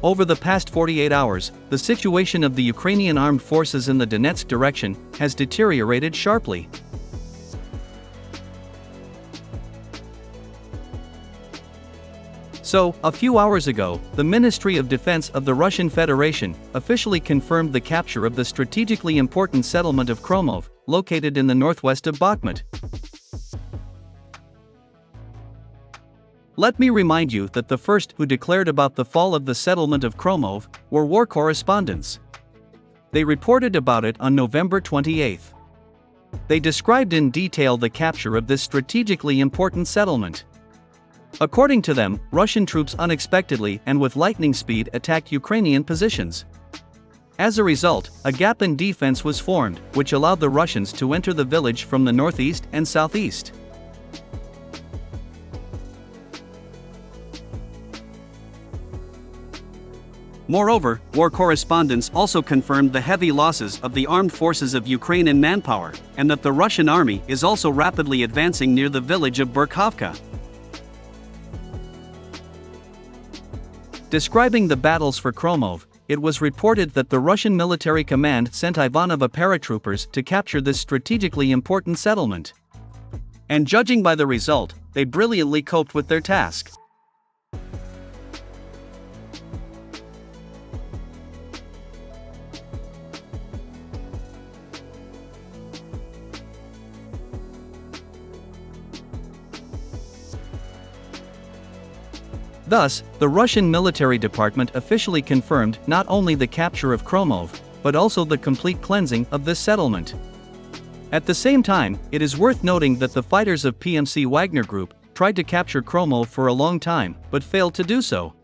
Over the past 48 hours, the situation of the Ukrainian armed forces in the Donetsk direction has deteriorated sharply. So, a few hours ago, the Ministry of Defense of the Russian Federation officially confirmed the capture of the strategically important settlement of Khromove, located in the northwest of Bakhmut. Let me remind you that the first who declared about the fall of the settlement of Khromove were war correspondents. They reported about it on November 28. They described in detail the capture of this strategically important settlement. According to them, Russian troops unexpectedly and with lightning speed attacked Ukrainian positions. As a result, a gap in defense was formed, which allowed the Russians to enter the village from the northeast and southeast. Moreover, war correspondents also confirmed the heavy losses of the armed forces of Ukraine in manpower, and that the Russian army is also rapidly advancing near the village of Berkhovka. Describing the battles for Khromove, it was reported that the Russian military command sent Ivanova paratroopers to capture this strategically important settlement. And judging by the result, they brilliantly coped with their task. Thus, the Russian military department officially confirmed not only the capture of Khromove, but also the complete cleansing of this settlement. At the same time, it is worth noting that the fighters of PMC Wagner Group tried to capture Khromove for a long time, but failed to do so.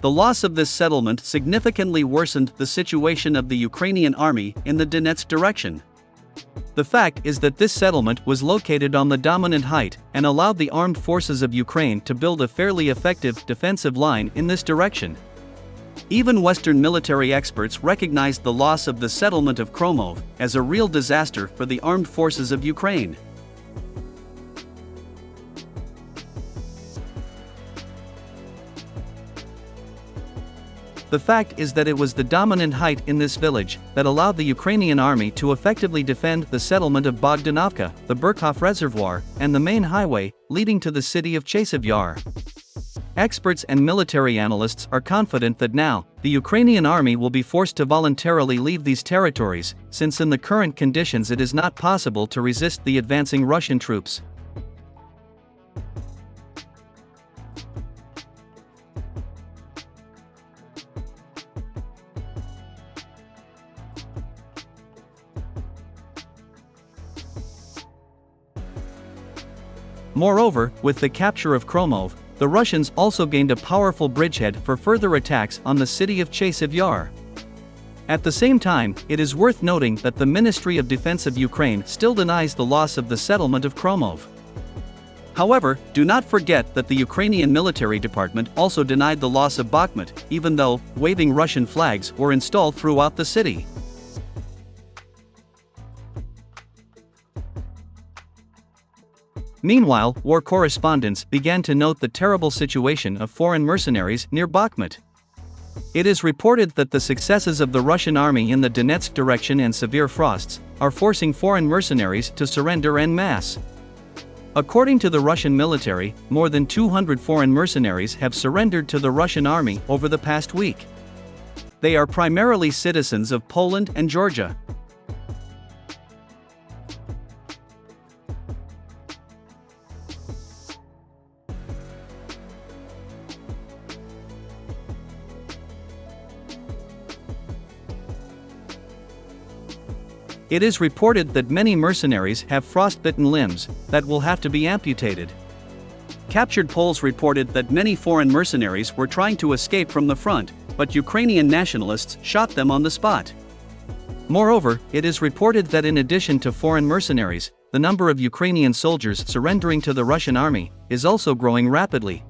The loss of this settlement significantly worsened the situation of the Ukrainian army in the Donetsk direction. The fact is that this settlement was located on the dominant height and allowed the armed forces of Ukraine to build a fairly effective defensive line in this direction. Even Western military experts recognized the loss of the settlement of Khromove as a real disaster for the armed forces of Ukraine. The fact is that it was the dominant height in this village that allowed the Ukrainian army to effectively defend the settlement of Bogdanovka, the Berkhov Reservoir, and the main highway leading to the city of Chasiv Yar. Experts and military analysts are confident that now, the Ukrainian army will be forced to voluntarily leave these territories, since in the current conditions it is not possible to resist the advancing Russian troops. Moreover, with the capture of Khromove, the Russians also gained a powerful bridgehead for further attacks on the city of Chasiv Yar. At the same time, it is worth noting that the Ministry of Defense of Ukraine still denies the loss of the settlement of Khromove. However, do not forget that the Ukrainian military department also denied the loss of Bakhmut, even though waving Russian flags were installed throughout the city. Meanwhile, war correspondents began to note the terrible situation of foreign mercenaries near Bakhmut. It is reported that the successes of the Russian army in the Donetsk direction and severe frosts are forcing foreign mercenaries to surrender en masse. According to the Russian military, more than 200 foreign mercenaries have surrendered to the Russian army over the past week. They are primarily citizens of Poland and Georgia. It is reported that many mercenaries have frostbitten limbs that will have to be amputated. Captured Poles reported that many foreign mercenaries were trying to escape from the front, but Ukrainian nationalists shot them on the spot. Moreover, it is reported that in addition to foreign mercenaries, the number of Ukrainian soldiers surrendering to the Russian army is also growing rapidly.